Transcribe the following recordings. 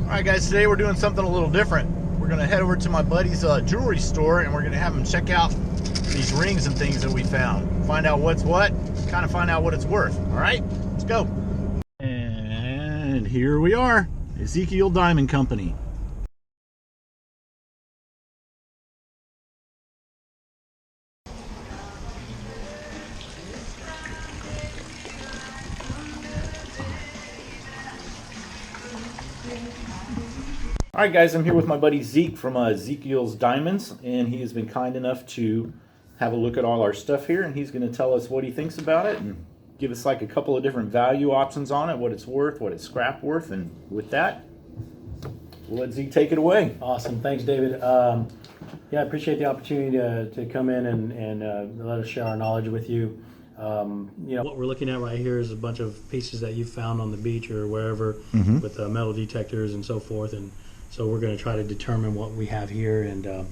Alright guys, today we're doing something a little different. We're going to head over to my buddy's jewelry store and we're going to have him check out these rings and things that we found. Find out what's what, kind of find out what it's worth. Alright, let's go. And here we are, Ezekiel Diamond Company. Alright guys, I'm here with my buddy Zeke from Ezekiel's Diamonds, and he has been kind enough to have a look at all our stuff here, and he's going to tell us what he thinks about it and give us like a couple of different value options on it, what it's worth, what it's scrap worth, and with that, we'll let Zeke take it away. Awesome, thanks David. Yeah, I appreciate the opportunity to come in and let us share our knowledge with you. You know, what we're looking at right here is a bunch of pieces that you found on the beach or wherever with metal detectors and so forth, and so we're going to try to determine what we have here and you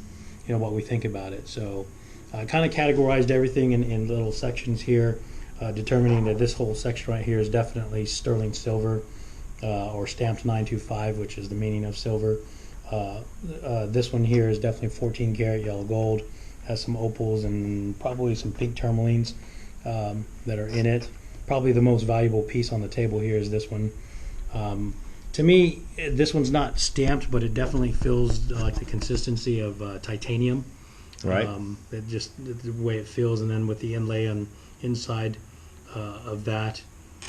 know, what we think about it. So I kind of categorized everything in little sections here, determining that this whole section right here is definitely sterling silver or stamped 925, which is the meaning of silver. This one here is definitely 14 karat yellow gold, has some opals and probably some pink tourmalines that are in it. Probably the most valuable piece on the table here is this one. To me, this one's not stamped, but it definitely feels like the consistency of titanium. Right. It just the way it feels, and then with the inlay on inside of that,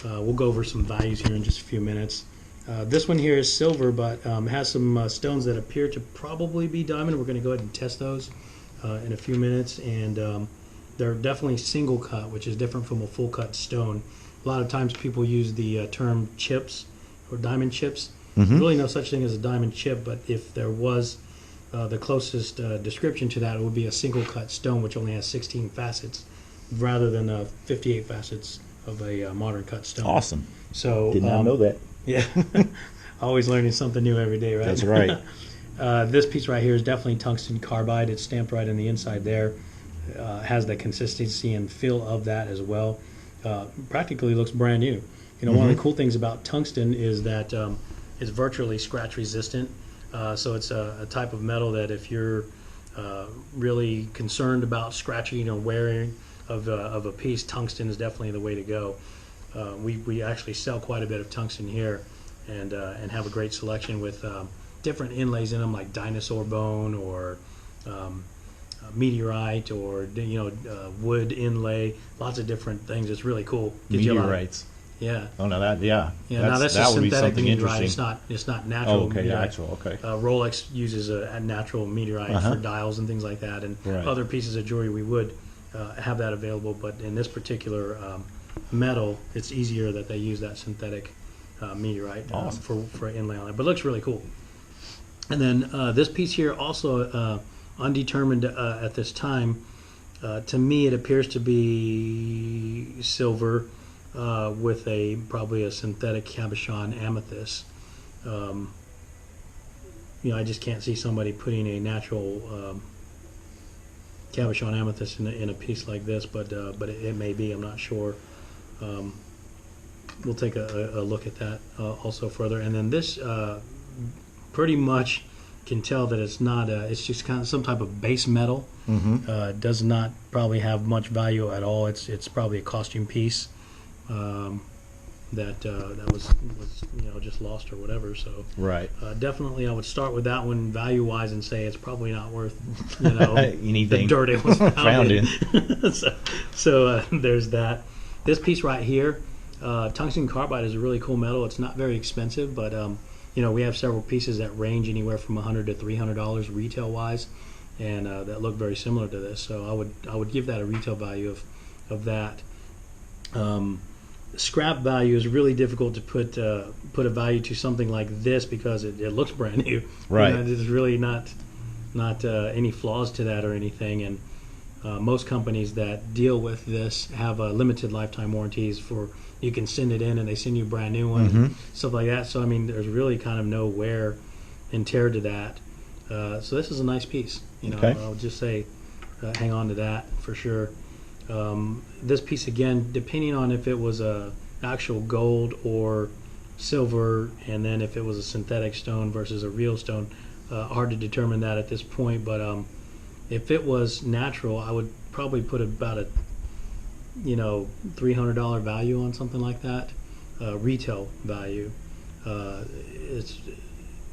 we'll go over some values here in just a few minutes. This one here is silver, but has some stones that appear to probably be diamond. We're going to go ahead and test those in a few minutes, and they're definitely single cut, which is different from a full cut stone. A lot of times people use the term chips or diamond chips. Really no such thing as a diamond chip, but if there was the closest description to that, it would be a single cut stone which only has 16 facets rather than 58 facets of a modern cut stone. Awesome. So did not know that. Yeah. Always learning something new every day, right? That's right. This piece right here is definitely tungsten carbide. It's stamped right in the inside there. Has the consistency and feel of that as well. Practically looks brand new. You know, one of the cool things about tungsten is that it's virtually scratch resistant. So it's a type of metal that if you're really concerned about scratching or wearing of a piece, tungsten is definitely the way to go. We actually sell quite a bit of tungsten here, and have a great selection with different inlays in them, like dinosaur bone or meteorite, or wood inlay. Lots of different things. It's really cool. Meteorites. Yeah. Oh no, that yeah. Yeah. Now that's a synthetic meteorite. It's not natural. Oh, okay, meteorite. actual. Okay. Rolex uses a natural meteorite for dials and things like that, and other pieces of jewelry we would have that available. But in this particular metal, it's easier that they use that synthetic meteorite for inlay on it. But it looks really cool. And then this piece here also undetermined at this time. To me, it appears to be silver. With probably a synthetic cabochon amethyst. You know, I just can't see somebody putting a natural cabochon amethyst in a piece like this, but it may be. I'm not sure. We'll take a look at that also further. And then this pretty much can tell that it's not. It's just kind of some type of base metal. Does not probably have much value at all. It's probably a costume piece. That was just lost or whatever. So definitely I would start with that one value wise and say it's probably not worth anything the dirt it was found in. in. so there's that. This piece right here, tungsten carbide is a really cool metal. It's not very expensive, but we have several pieces that range anywhere from $100 to $300 retail wise, and that look very similar to this. So I would give that a retail value of that. Scrap value is really difficult to put a value to something like this because it looks brand new. Right. There's really not any flaws to that or anything, and most companies that deal with this have limited lifetime warranties. For you can send it in and they send you a brand new one and stuff like that. So I mean, there's really kind of no wear and tear to that. So this is a nice piece. I'll just say hang on to that for sure. This piece again, depending on if it was a actual gold or silver, and then if it was a synthetic stone versus a real stone, hard to determine that at this point. But if it was natural, I would probably put about a $300 value on something like that, retail value. It's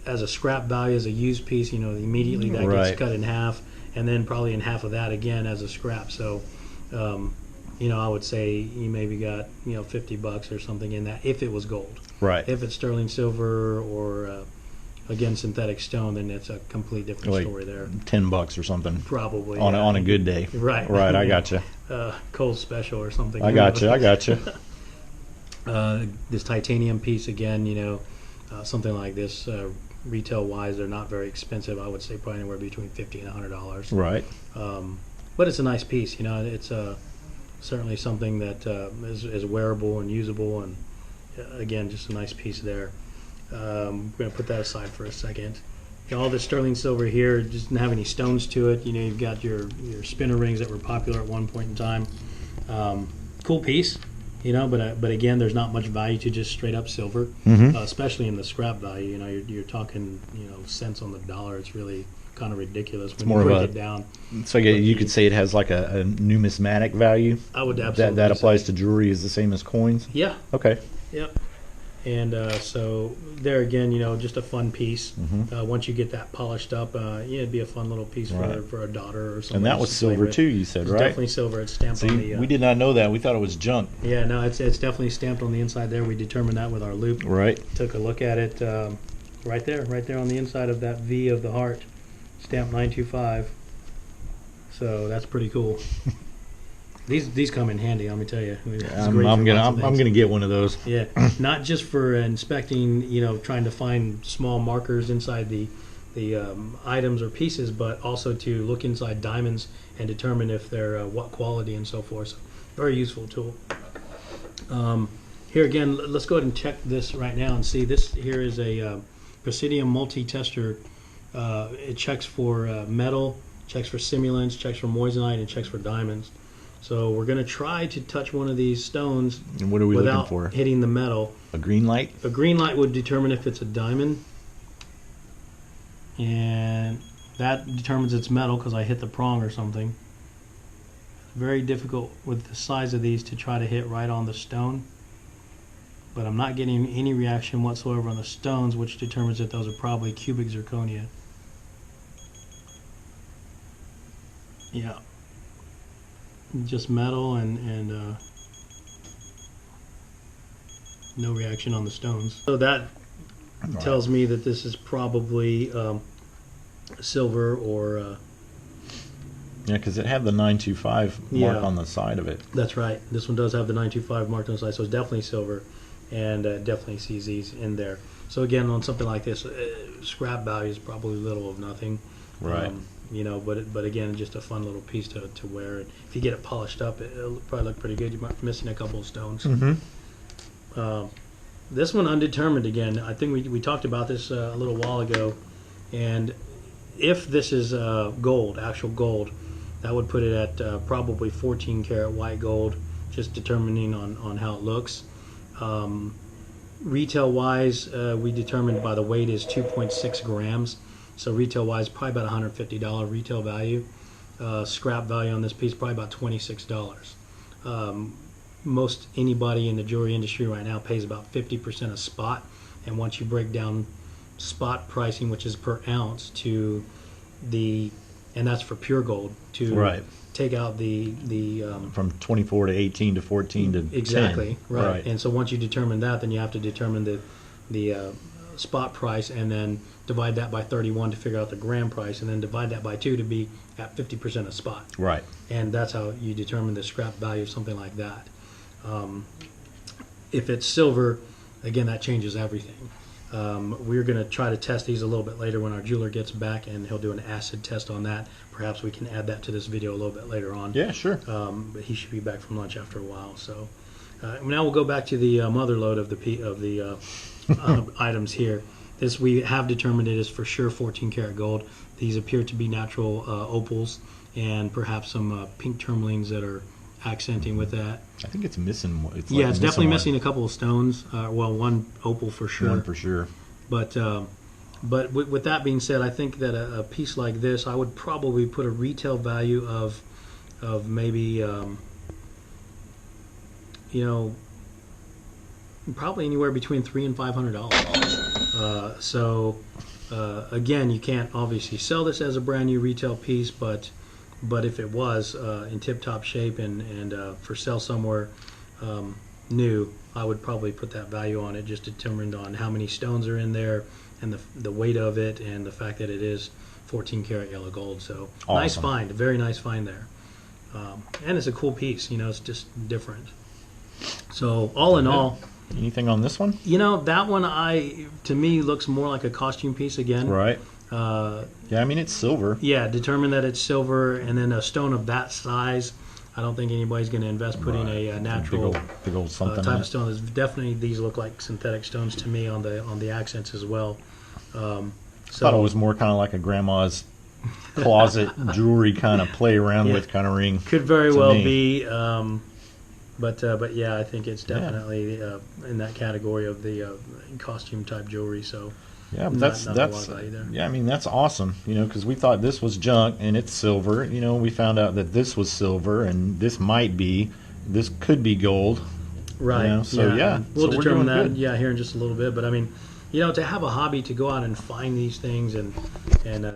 as a scrap value, as a used piece, immediately that Right. gets cut in half, and then probably in half of that again as a scrap. So I would say you maybe got $50 or something in that if it was gold. Right. If it's sterling silver or again synthetic stone, then it's a complete different Like story there. $10 or something Probably on a good day. Right. Right. I Yeah. gotcha. Cold special or something. I gotcha. I gotcha. This titanium piece again, something like this, retail wise, they're not very expensive. I would say probably anywhere between $50 and $100. Right. But it's a nice piece. It's certainly something that is wearable and usable, and again, just a nice piece there. We're going to put that aside for a second. All this sterling silver here doesn't have any stones to it. You've got your spinner rings that were popular at one point in time. Cool piece, but again, there's not much value to just straight up silver, especially in the scrap value. You're talking cents on the dollar. It's really kind of ridiculous when more you of break a- it down. So you could say it has like a numismatic value. I would absolutely That say. applies to jewelry is the same as coins. Yeah. Okay. Yep. And so there again, just a fun piece. Once you get that polished up, it'd be a fun little piece Right. for a daughter or something. And that was silver too. You said, right? Definitely silver. It's stamped on See, the. we did not know that. We thought it was junk. Yeah, no, it's definitely stamped on the inside there. We determined that with our loop. Right. Took a look at it, right there on the inside of that V of the heart, stamped 925. So that's pretty cool. These come in handy, let me tell you. It's I'm great for lots of gonna things. get one of those. Yeah, not just for inspecting, trying to find small markers inside the items or pieces, but also to look inside diamonds and determine if they're what quality and so forth. So, very useful tool. Here again, let's go ahead and check this right now and see. This here is a Presidium multi-tester. It checks for metal, checks for simulants, checks for moissanite, and checks for diamonds. So we're going to try to touch one of these stones And what are we looking without for? hitting the metal. A green light? A green light would determine if it's a diamond, and that determines it's metal because I hit the prong or something. Very difficult with the size of these to try to hit right on the stone, but I'm not getting any reaction whatsoever on the stones, which determines that those are probably cubic zirconia. Yeah. Just metal and no reaction on the stones. So that tells me that this is probably silver or Yeah, because it had the 925 mark Yeah. on the side of it. that's right. This one does have the 925 marked on the side, so it's definitely silver, and definitely sees these in there. So again, on something like this, scrap value is probably little of nothing. Right. But again, just a fun little piece to wear. And if you get it polished up, it'll probably look pretty good. You might be missing a couple of stones. This one, undetermined again. I think we talked about this a little while ago, and if this is gold, actual gold, that would put it at probably 14 karat white gold, just determining on how it looks. Retail wise, we determined by the weight is 2.6 grams. So retail wise, probably about $150 retail value. Scrap value on this piece, probably about $26. Most anybody in the jewelry industry right now pays about 50% of spot. And once you break down spot pricing, which is per ounce, to and that's for pure gold, to Right. take out the From 24 to 18 to 14 to 10. exactly right. And so once you determine that, then you have to determine the spot price, and then divide that by 31 to figure out the gram price, and then divide that by 2 to be at 50% of spot. Right. And that's how you determine the scrap value of something like that. If it's silver, again, that changes everything. We're going to try to test these a little bit later when our jeweler gets back, and he'll do an acid test on that. Perhaps we can add that to this video a little bit later on. Yeah, sure. But he should be back from lunch after a while. So now we'll go back to the mother lode of the items here. This we have determined it is for sure 14 karat gold. These appear to be natural opals and perhaps some pink tourmalines that are accenting with that. I think it's missing. It's Yeah, like it's definitely one. missing a couple of stones. Well, one opal for sure. One for sure. But with that being said, I think that a piece like this, I would probably put a retail value of maybe probably anywhere between $300 and $500. So again, you can't obviously sell this as a brand new retail piece, but if it was in tip-top shape and for sale somewhere new, I would probably put that value on it, just determined on how many stones are in there and the weight of it and the fact that it is 14 karat yellow gold. So awesome. Nice find, a very nice find there. And it's a cool piece, it's just different. So all in all, anything on this one? That one to me looks more like a costume piece again. Right. Yeah, I mean it's silver. Yeah, determine that it's silver, and then a stone of that size. I don't think anybody's going to invest putting a natural big old something type of stone. There's definitely, these look like synthetic stones to me on the accents as well. I thought it was more kind of like a grandma's closet jewelry kind of play around with kind of ring. Could very well be. But yeah, I think it's definitely in that category of the costume type jewelry. So yeah, but that's yeah. I mean that's awesome. Because we thought this was junk and it's silver. We found out that this was silver and this could be gold. Right. So yeah, we'll determine that. Good. Yeah, here in just a little bit. But I mean, to have a hobby, to go out and find these things and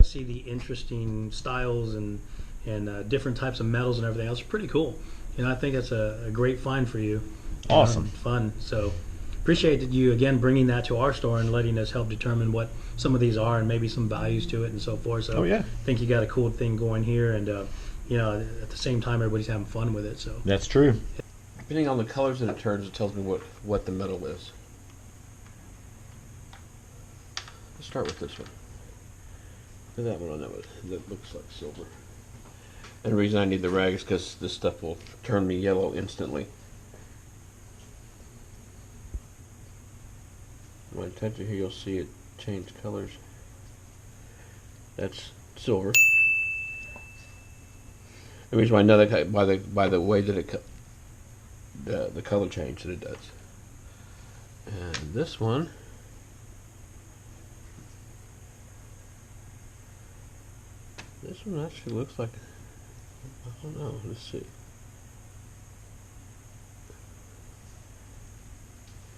see the interesting styles and different types of metals and everything else, is pretty cool. I think that's a great find for you. Awesome. Fun. So appreciate you again bringing that to our store and letting us help determine what some of these are and maybe some values to it and so forth. So I think you got a cool thing going here, and at the same time everybody's having fun with it. So that's true. Depending on the colors that it turns, it tells me what the metal is. Let's start with this one. Look at that one on that looks like silver. And the reason I need the rag is because this stuff will turn me yellow instantly. When I touch it here, you'll see it change colors. That's silver. The reason why I know that by the way that the color change that it does. And this one, actually looks like, I don't know, let's see.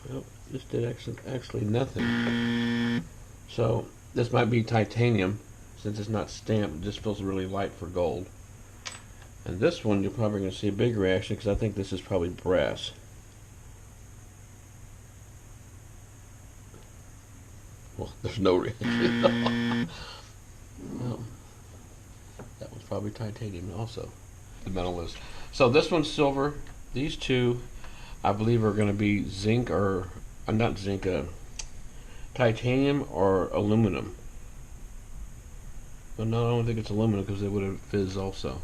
Well, this did actually nothing. So this might be titanium, since it's not stamped. It just feels really light for gold. And this one you're probably going to see a big reaction, because I think this is probably brass. Well, there's no reaction. No. That one's probably titanium also. The metal is. So this one's silver. These two, I believe, are going to be zinc or not zinc, titanium or aluminum. But no, I don't think it's aluminum because they would have fizzed also.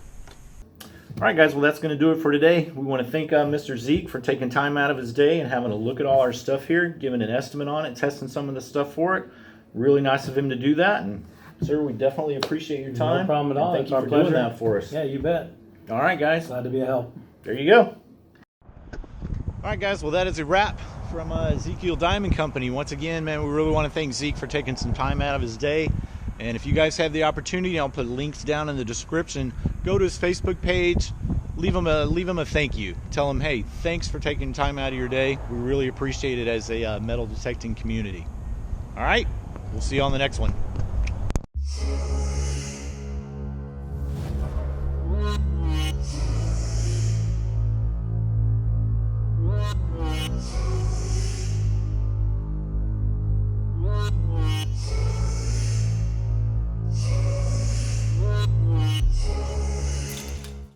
All right, guys. Well, that's going to do it for today. We want to thank Mr. Zeke for taking time out of his day and having a look at all our stuff here, giving an estimate on it, testing some of the stuff for it. Really nice of him to do that. And sir, we definitely appreciate your time. No problem at all. Thank It's you our for pleasure. doing that for us. Yeah, you bet. All right, guys. Glad to be a help. There you go. All right, guys. Well, that is a wrap from Ezekiel Diamond Company. Once again, man, we really want to thank Zeke for taking some time out of his day. And if you guys have the opportunity, I'll put links down in the description. Go to his Facebook page. Leave him a thank you. Tell him, hey, thanks for taking time out of your day. We really appreciate it as a metal detecting community. All right. We'll see you on the next one. What?